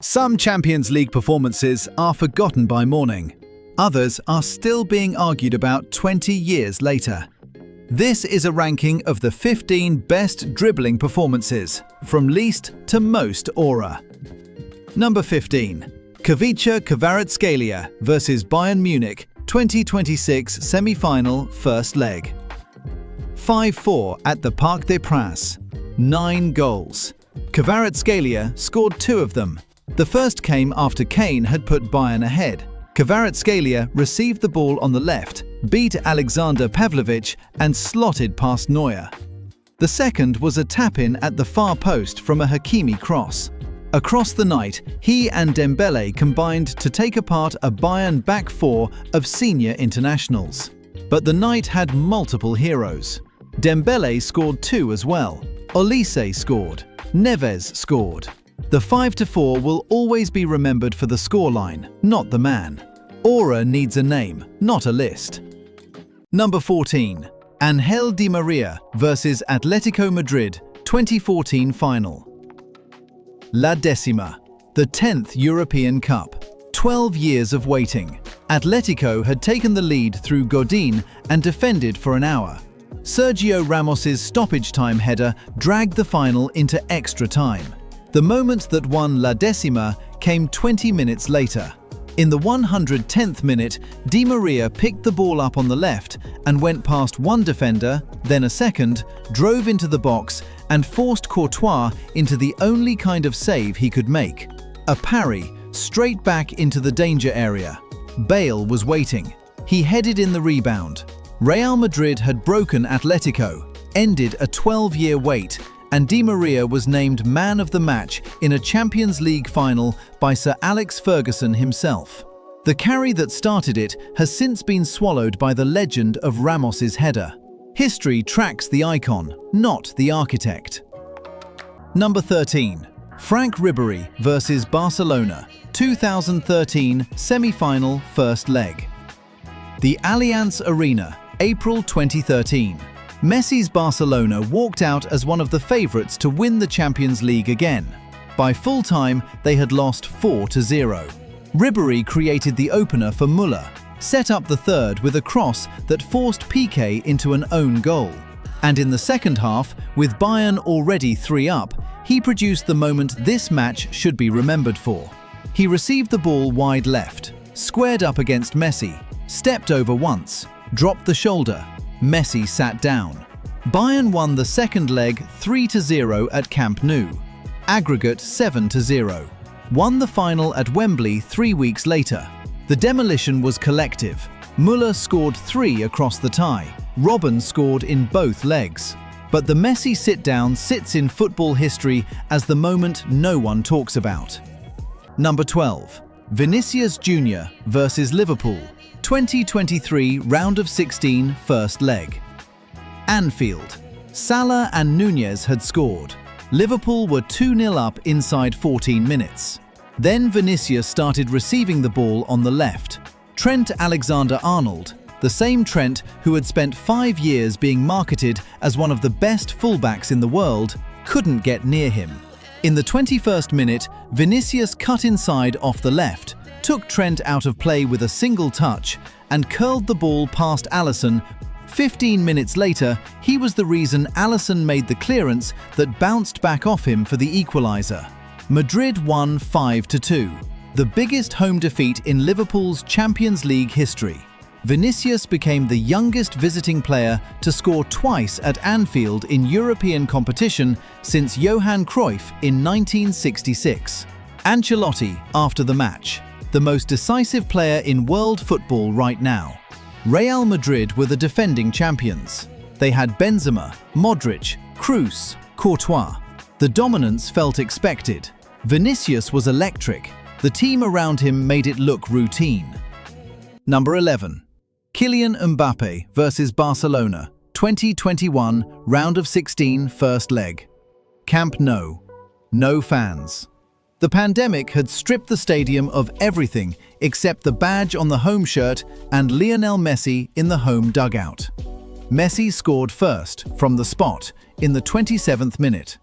Some Champions League performances are forgotten by morning. Others are still being argued about 20 years later. This is a ranking of the 15 best dribbling performances, from least to most aura. Number 15. Kvicha Kvaratskhelia vs Bayern Munich 2026 semi-final first leg. 5-4 at the Parc des Princes. 9 goals. Kvaratskhelia scored 2 of them. The first came after Kane had put Bayern ahead. Kvaratskhelia received the ball on the left, beat Alexander Pavlovich and slotted past Neuer. The second was a tap-in at the far post from a Hakimi cross. Across the night, he and Dembele combined to take apart a Bayern back four of senior internationals. But the night had multiple heroes. Dembele scored 2 as well. Olise scored. Neves scored. The 5-4 will always be remembered for the scoreline, not the man. Aura needs a name, not a list. Number 14. Ángel Di María vs Atletico Madrid 2014 final. La Décima, the 10th European Cup. 12 years of waiting. Atletico had taken the lead through Godin and defended for an hour. Sergio Ramos's stoppage time header dragged the final into extra time. The moment that won La Décima came 20 minutes later. In the 110th minute, Di María picked the ball up on the left and went past one defender, then a second, drove into the box and forced Courtois into the only kind of save he could make. A parry, straight back into the danger area. Bale was waiting. He headed in the rebound. Real Madrid had broken Atletico, ended a 12-year wait, and Di María was named man of the match in a Champions League final by Sir Alex Ferguson himself. The carry that started it has since been swallowed by the legend of Ramos's header. History tracks the icon, not the architect. Number 13. Franck Ribery vs Barcelona 2013 semi-final first leg. The Allianz Arena, April 2013. Messi's Barcelona walked out as one of the favourites to win the Champions League again. By full time, they had lost 4-0. Ribery created the opener for Müller, set up the third with a cross that forced Piqué into an own goal. And in the second half, with Bayern already 3 up, he produced the moment this match should be remembered for. He received the ball wide left, squared up against Messi, stepped over once, dropped the shoulder. Messi sat down. Bayern won the second leg 3-0 at Camp Nou. Aggregate 7-0. Won the final at Wembley 3 weeks later. The demolition was collective. Müller scored 3 across the tie. Robben scored in both legs. But the Messi sit-down sits in football history as the moment no one talks about. Number 12. Vinicius Jr vs Liverpool 2023 round of 16 first leg. Anfield. Salah and Nunez had scored. Liverpool were 2-0 up inside 14 minutes. Then Vinicius started receiving the ball on the left. Trent Alexander-Arnold, the same Trent who had spent 5 years being marketed as one of the best fullbacks in the world, couldn't get near him. In the 21st minute, Vinicius cut inside off the left, took Trent out of play with a single touch and curled the ball past Alisson. 15 minutes later, he was the reason Alisson made the clearance that bounced back off him for the equaliser. Madrid won 5-2, the biggest home defeat in Liverpool's Champions League history. Vinicius became the youngest visiting player to score twice at Anfield in European competition since Johan Cruyff in 1966. Ancelotti after the match. The most decisive player in world football right now. Real Madrid were the defending champions. They had Benzema, Modric, Kroos, Courtois. The dominance felt expected. Vinicius was electric. The team around him made it look routine. Number 11. Kylian Mbappe vs Barcelona 2021 round of 16 first leg. Camp Nou. No fans. The pandemic had stripped the stadium of everything except the badge on the home shirt and Lionel Messi in the home dugout. Messi scored first, from the spot, in the 27th minute.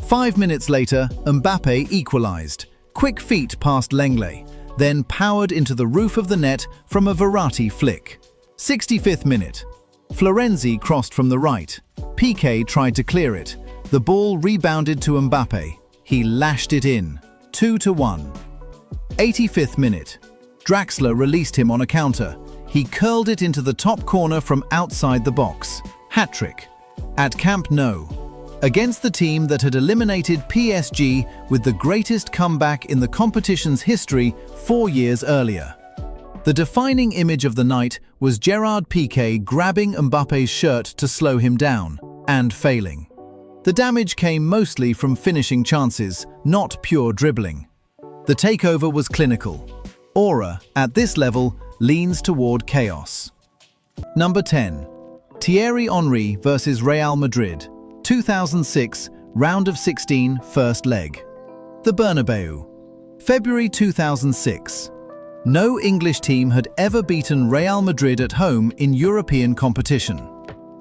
5 minutes later, Mbappe equalized. Quick feet past Lenglet, then powered into the roof of the net from a Verratti flick. 65th minute. Florenzi crossed from the right. Piqué tried to clear it. The ball rebounded to Mbappe. He lashed it in. 2-1. 85th minute. Draxler released him on a counter. He curled it into the top corner from outside the box. Hat-trick. At Camp Nou. Against the team that had eliminated PSG with the greatest comeback in the competition's history 4 years earlier. The defining image of the night was Gerard Piqué grabbing Mbappe's shirt to slow him down, and failing. The damage came mostly from finishing chances, not pure dribbling. The takeover was clinical. Aura, at this level, leans toward chaos. Number 10. Thierry Henry vs Real Madrid, 2006, round of 16, first leg. The Bernabeu. February 2006. No English team had ever beaten Real Madrid at home in European competition.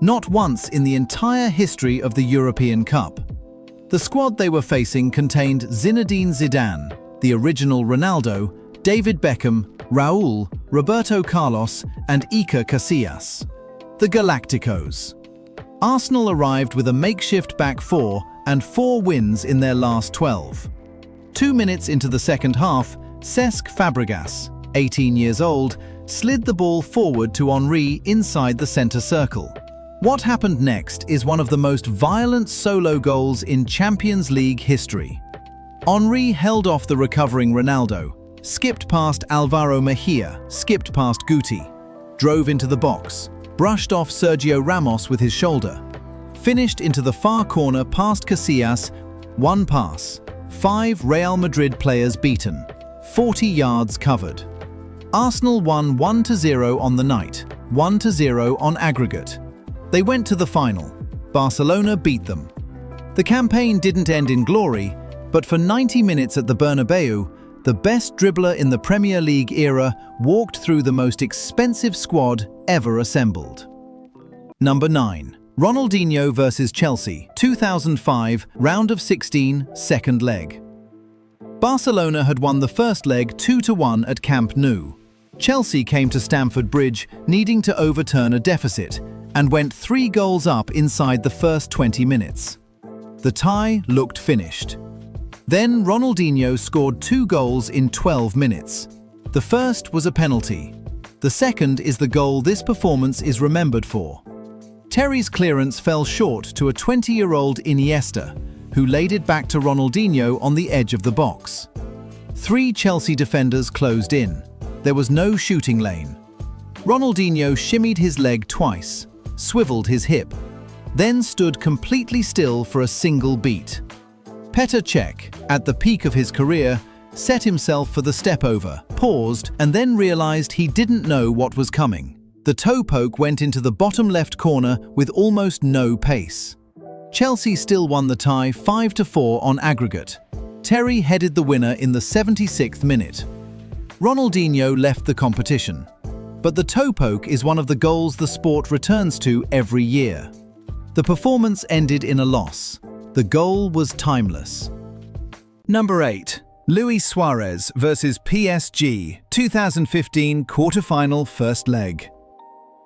Not once in the entire history of the European Cup. The squad they were facing contained Zinedine Zidane, the original Ronaldo, David Beckham, Raúl, Roberto Carlos, and Iker Casillas. The Galacticos. Arsenal arrived with a makeshift back four and 4 wins in their last 12. 2 minutes into the second half, Cesc Fabregas, 18 years old, slid the ball forward to Henry inside the centre circle. What happened next is one of the most violent solo goals in Champions League history. Henry held off the recovering Ronaldo, skipped past Alvaro Mejia, skipped past Guti, drove into the box, brushed off Sergio Ramos with his shoulder, finished into the far corner past Casillas, 1 pass, 5 Real Madrid players beaten, 40 yards covered. Arsenal won 1-0 on the night, 1-0 on aggregate. They went to the final. Barcelona beat them. The campaign didn't end in glory, but for 90 minutes at the Bernabeu, the best dribbler in the Premier League era walked through the most expensive squad ever assembled. Number 9. Ronaldinho vs Chelsea, 2005, round of 16, second leg. Barcelona had won the first leg 2-1 at Camp Nou. Chelsea came to Stamford Bridge needing to overturn a deficit and went 3 goals up inside the first 20 minutes. The tie looked finished. Then Ronaldinho scored 2 goals in 12 minutes. The first was a penalty. The second is the goal this performance is remembered for. Terry's clearance fell short to a 20-year-old Iniesta, who laid it back to Ronaldinho on the edge of the box. 3 Chelsea defenders closed in. There was no shooting lane. Ronaldinho shimmied his leg twice, swiveled his hip, then stood completely still for a single beat. Petr Cech, at the peak of his career, set himself for the step over, paused, and then realized he didn't know what was coming. The toe poke went into the bottom left corner with almost no pace. Chelsea still won the tie 5-4 on aggregate. Terry headed the winner in the 76th minute. Ronaldinho left the competition. But the toe poke is one of the goals the sport returns to every year. The performance ended in a loss. The goal was timeless. Number 8. Luis Suarez vs PSG, 2015 quarter-final first leg.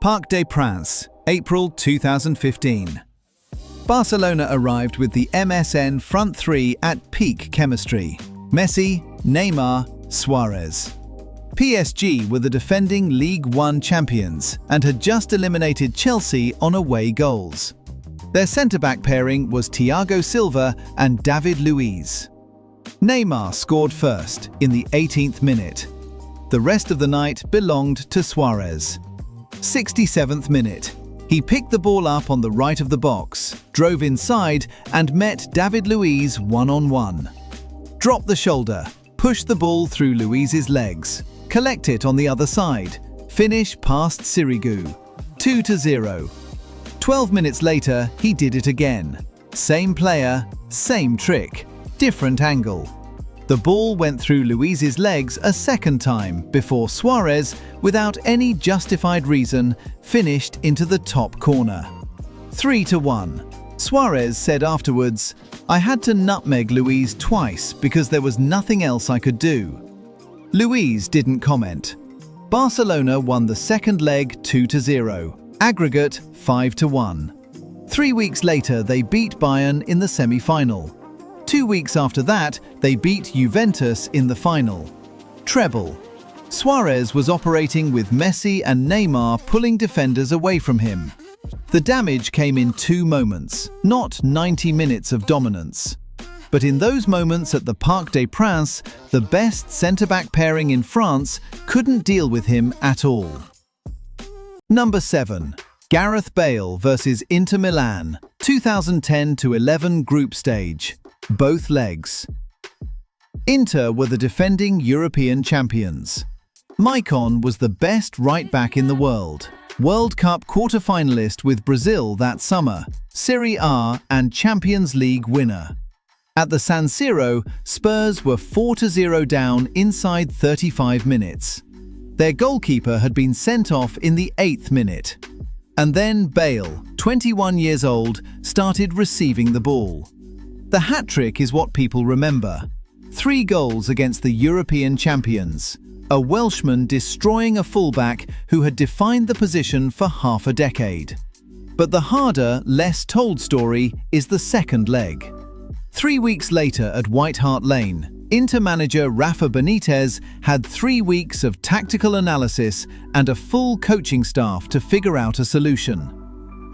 Parc des Princes, April 2015. Barcelona arrived with the MSN front three at peak chemistry. Messi, Neymar, Suarez. PSG were the defending League One champions and had just eliminated Chelsea on away goals. Their centre-back pairing was Thiago Silva and David Luiz. Neymar scored first in the 18th minute. The rest of the night belonged to Suarez. 67th minute. He picked the ball up on the right of the box, drove inside and met David Luiz one-on-one. Dropped the shoulder, pushed the ball through Luiz's legs, collect it on the other side, finish past Sirigu. 2-0. 12 minutes later, he did it again. Same player, same trick, different angle. The ball went through Luiz's legs a second time before Suarez, without any justified reason, finished into the top corner. 3-1. Suarez said afterwards, I had to nutmeg Luiz twice because there was nothing else I could do. Luiz didn't comment. Barcelona won the second leg 2-0, aggregate 5-1. 3 weeks later, they beat Bayern in the semi-final. 2 weeks after that, they beat Juventus in the final. Treble. Suarez was operating with Messi and Neymar pulling defenders away from him. The damage came in 2 moments, not 90 minutes of dominance. But in those moments at the Parc des Princes, the best centre-back pairing in France couldn't deal with him at all. Number 7. Gareth Bale vs Inter Milan, 2010-11 group stage. Both legs. Inter were the defending European champions. Maicon was the best right-back in the world. World Cup quarter-finalist with Brazil that summer, Serie A and Champions League winner. At the San Siro, Spurs were 4-0 down inside 35 minutes. Their goalkeeper had been sent off in the 8th minute. And then Bale, 21 years old, started receiving the ball. The hat-trick is what people remember. 3 goals against the European champions. A Welshman destroying a fullback who had defined the position for half a decade. But the harder, less told story is the second leg. 3 weeks later at White Hart Lane, Inter manager Rafa Benitez had 3 weeks of tactical analysis and a full coaching staff to figure out a solution.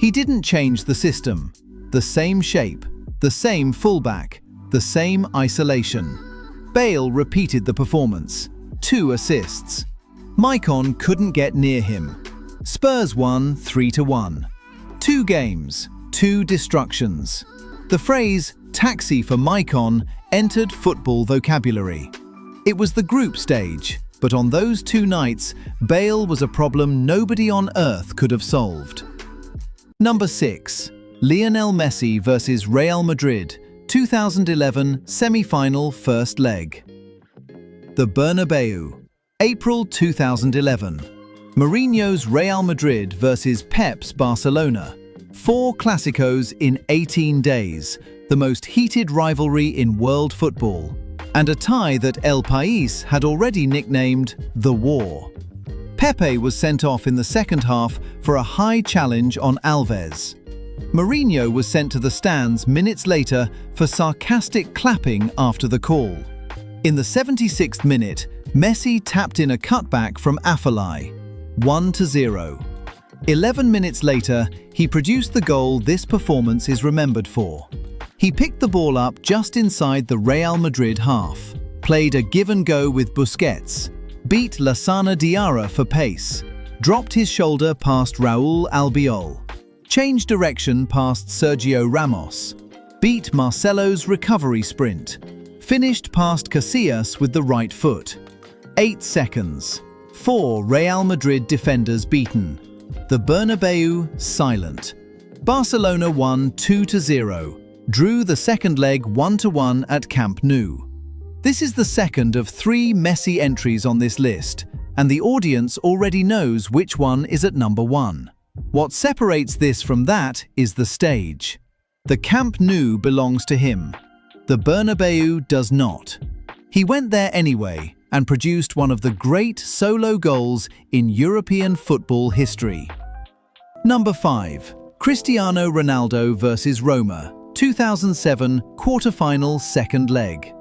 He didn't change the system. The same shape, the same fullback, the same isolation. Bale repeated the performance. 2 assists. Maicon couldn't get near him. Spurs won 3-1. 2 games, 2 destructions. The phrase "taxi for Maicon" entered football vocabulary. It was the group stage, but on those 2 nights, Bale was a problem nobody on earth could have solved. Number 6. Lionel Messi vs Real Madrid, 2011 semi-final first leg. The Bernabeu, April 2011. Mourinho's Real Madrid vs Pep's Barcelona. 4 Clásicos in 18 days, the most heated rivalry in world football, and a tie that El País had already nicknamed The War. Pepe was sent off in the second half for a high challenge on Alves. Mourinho was sent to the stands minutes later for sarcastic clapping after the call. In the 76th minute, Messi tapped in a cutback from Afellay, 1-0. 11 minutes later, he produced the goal this performance is remembered for. He picked the ball up just inside the Real Madrid half, played a give-and-go with Busquets, beat Lassana Diarra for pace, dropped his shoulder past Raúl Albiol, changed direction past Sergio Ramos, beat Marcelo's recovery sprint, finished past Casillas with the right foot. 8 seconds. 4 Real Madrid defenders beaten. The Bernabeu silent. Barcelona won 2-0, drew the second leg 1-1 at Camp Nou. This is the second of 3 Messi entries on this list, and the audience already knows which one is at number 1. What separates this from that is the stage. The Camp Nou belongs to him. The Bernabeu does not. He went there anyway and produced one of the great solo goals in European football history. Number 5. Cristiano Ronaldo vs Roma, 2007 quarter-final second leg.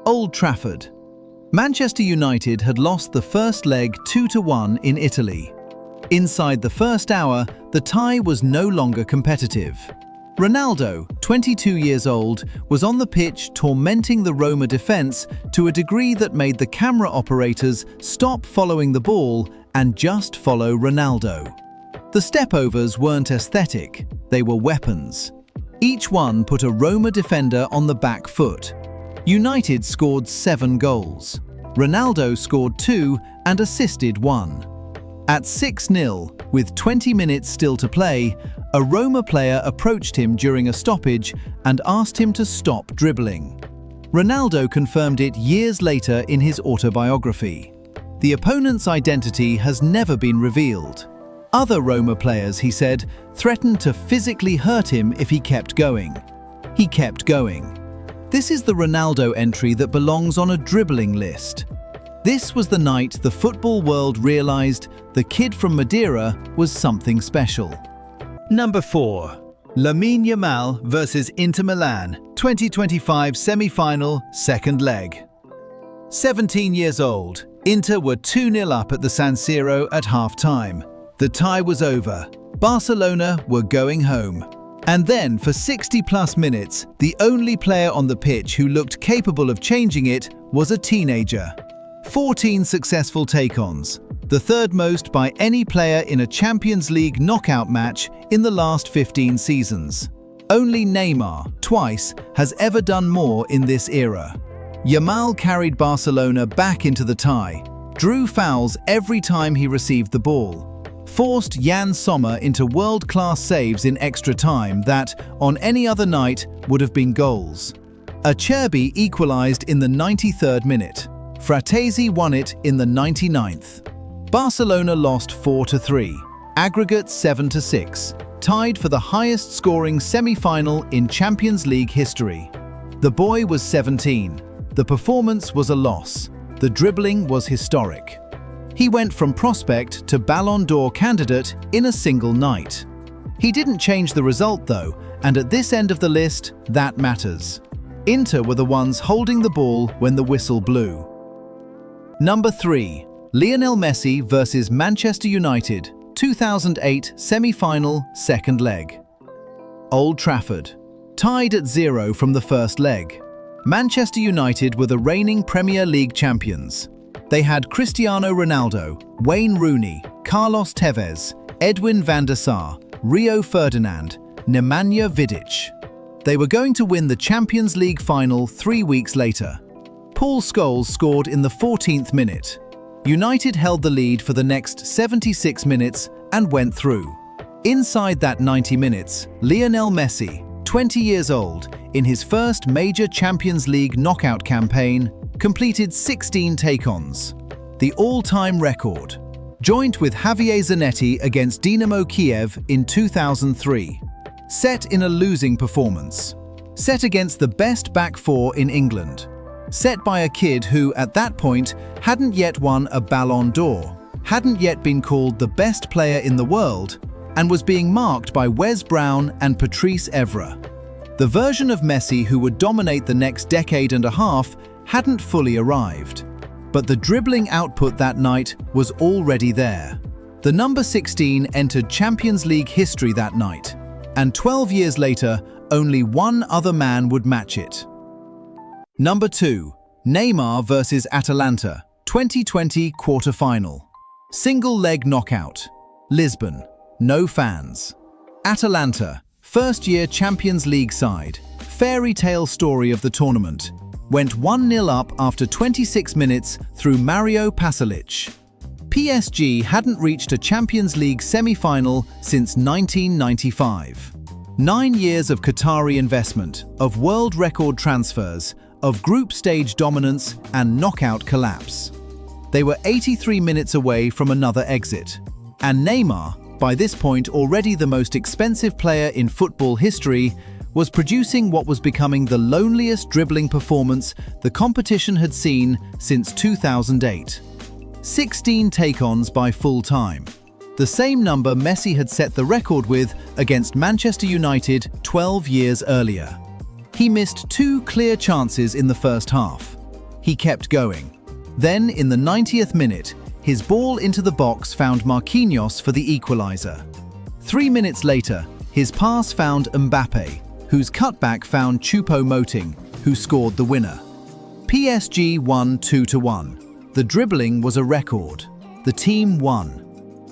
Old Trafford. Manchester United had lost the first leg 2-1 in Italy. Inside the first hour, the tie was no longer competitive. Ronaldo, 22 years old, was on the pitch tormenting the Roma defense to a degree that made the camera operators stop following the ball and just follow Ronaldo. The stepovers weren't aesthetic, they were weapons. Each one put a Roma defender on the back foot. United scored 7 goals. Ronaldo scored 2 and assisted 1. At 6-0, with 20 minutes still to play, a Roma player approached him during a stoppage and asked him to stop dribbling. Ronaldo confirmed it years later in his autobiography. The opponent's identity has never been revealed. Other Roma players, he said, threatened to physically hurt him if he kept going. He kept going. This is the Ronaldo entry that belongs on a dribbling list. This was the night the football world realized the kid from Madeira was something special. Number 4. Lamine Yamal versus Inter Milan, 2025 semi-final, second leg. 17 years old, Inter were 2-0 up at the San Siro at half-time. The tie was over. Barcelona were going home. And then, for 60-plus minutes, the only player on the pitch who looked capable of changing it was a teenager. 14 successful take-ons, the third most by any player in a Champions League knockout match in the last 15 seasons. Only Neymar, twice, has ever done more in this era. Yamal carried Barcelona back into the tie, drew fouls every time he received the ball, forced Jan Sommer into world-class saves in extra time that, on any other night, would have been goals. Acerbi equalised in the 93rd minute. Fratesi won it in the 99th. Barcelona lost 4-3, aggregate 7-6, tied for the highest-scoring semi-final in Champions League history. The boy was 17. The performance was a loss. The dribbling was historic. He went from prospect to Ballon d'Or candidate in a single night. He didn't change the result though, and at this end of the list, that matters. Inter were the ones holding the ball when the whistle blew. Number 3. Lionel Messi versus Manchester United, 2008 semi-final, second leg. Old Trafford. Tied at 0 from the first leg. Manchester United were the reigning Premier League champions. They had Cristiano Ronaldo, Wayne Rooney, Carlos Tevez, Edwin van der Sar, Rio Ferdinand, Nemanja Vidic. They were going to win the Champions League final 3 weeks later. Paul Scholes scored in the 14th minute. United held the lead for the next 76 minutes and went through. Inside that 90 minutes, Lionel Messi, 20 years old, in his first major Champions League knockout campaign, completed 16 take-ons, the all-time record, joint with Javier Zanetti against Dinamo Kiev in 2003. Set in a losing performance. Set against the best back four in England. Set by a kid who, at that point, hadn't yet won a Ballon d'Or, hadn't yet been called the best player in the world, and was being marked by Wes Brown and Patrice Evra. The version of Messi who would dominate the next decade and a half hadn't fully arrived. But the dribbling output that night was already there. The number 16 entered Champions League history that night, and 12 years later, only one other man would match it. Number 2. Neymar versus Atalanta, 2020 quarter-final. Single-leg knockout. Lisbon. No fans. Atalanta, first-year Champions League side, fairy tale story of the tournament, went 1-0 up after 26 minutes through Mario Pasalic. PSG hadn't reached a Champions League semi-final since 1995. 9 years of Qatari investment, of world record transfers, of group stage dominance and knockout collapse. They were 83 minutes away from another exit. And Neymar, by this point already the most expensive player in football history, was producing what was becoming the loneliest dribbling performance the competition had seen since 2008. 16 take-ons by full time. The same number Messi had set the record with against Manchester United 12 years earlier. He missed 2 clear chances in the first half. He kept going. Then, in the 90th minute, his ball into the box found Marquinhos for the equaliser. 3 minutes later, his pass found Mbappe, whose cutback found Choupo-Moting, who scored the winner. PSG won 2-1. The dribbling was a record. The team won.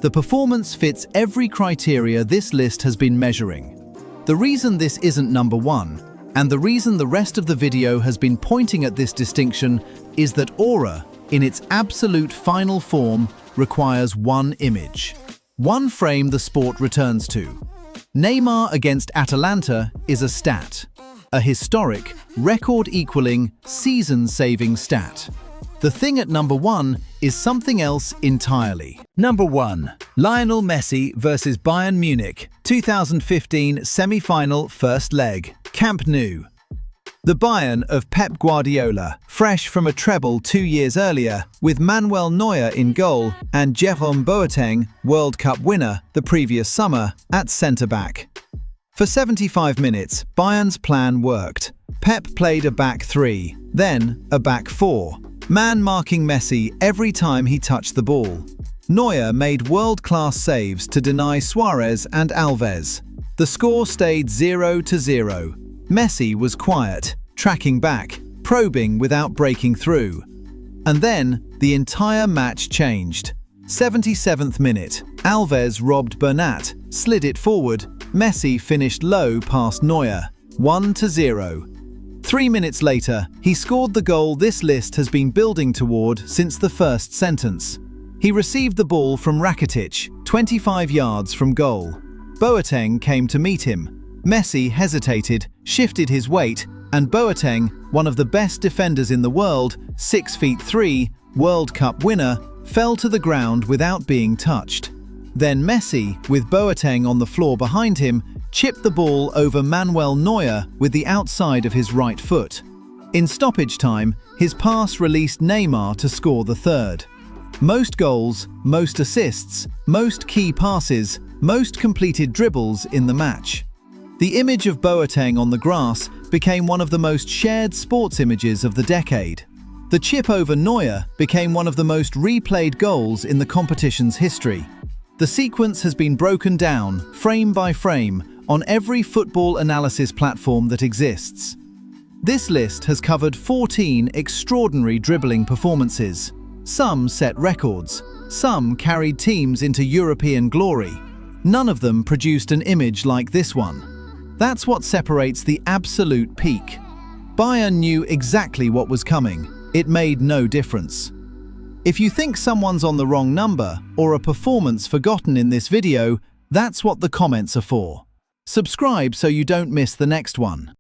The performance fits every criteria this list has been measuring. The reason this isn't number 1, and the reason the rest of the video has been pointing at this distinction, is that aura, in its absolute final form, requires one image. One frame the sport returns to. Neymar against Atalanta is a stat. A historic, record-equaling, season-saving stat. The thing at number 1 is something else entirely. Number 1. Lionel Messi versus Bayern Munich, 2015 semi-final first leg. Camp Nou. The Bayern of Pep Guardiola, fresh from a treble 2 years earlier, with Manuel Neuer in goal and Jerome Boateng, World Cup winner the previous summer, at centre-back. For 75 minutes, Bayern's plan worked. Pep played a back three, then a back four, man-marking Messi every time he touched the ball. Neuer made world-class saves to deny Suarez and Alves. The score stayed 0-0. Messi was quiet, tracking back, probing without breaking through. And then, the entire match changed. 77th minute, Alves robbed Bernat, slid it forward, Messi finished low past Neuer, 1-0. 3 minutes later, he scored the goal this list has been building toward since the first sentence. He received the ball from Rakitic, 25 yards from goal. Boateng came to meet him. Messi hesitated, shifted his weight, and Boateng, one of the best defenders in the world, 6'3", World Cup winner, fell to the ground without being touched. Then Messi, with Boateng on the floor behind him, chipped the ball over Manuel Neuer with the outside of his right foot. In stoppage time, his pass released Neymar to score the third. Most goals, most assists, most key passes, most completed dribbles in the match. The image of Boateng on the grass became one of the most shared sports images of the decade. The chip over Neuer became one of the most replayed goals in the competition's history. The sequence has been broken down, frame by frame, on every football analysis platform that exists. This list has covered 14 extraordinary dribbling performances. Some set records, some carried teams into European glory. None of them produced an image like this one. That's what separates the absolute peak. Bayern knew exactly what was coming. It made no difference. If you think someone's on the wrong number or a performance forgotten in this video, that's what the comments are for. Subscribe so you don't miss the next one.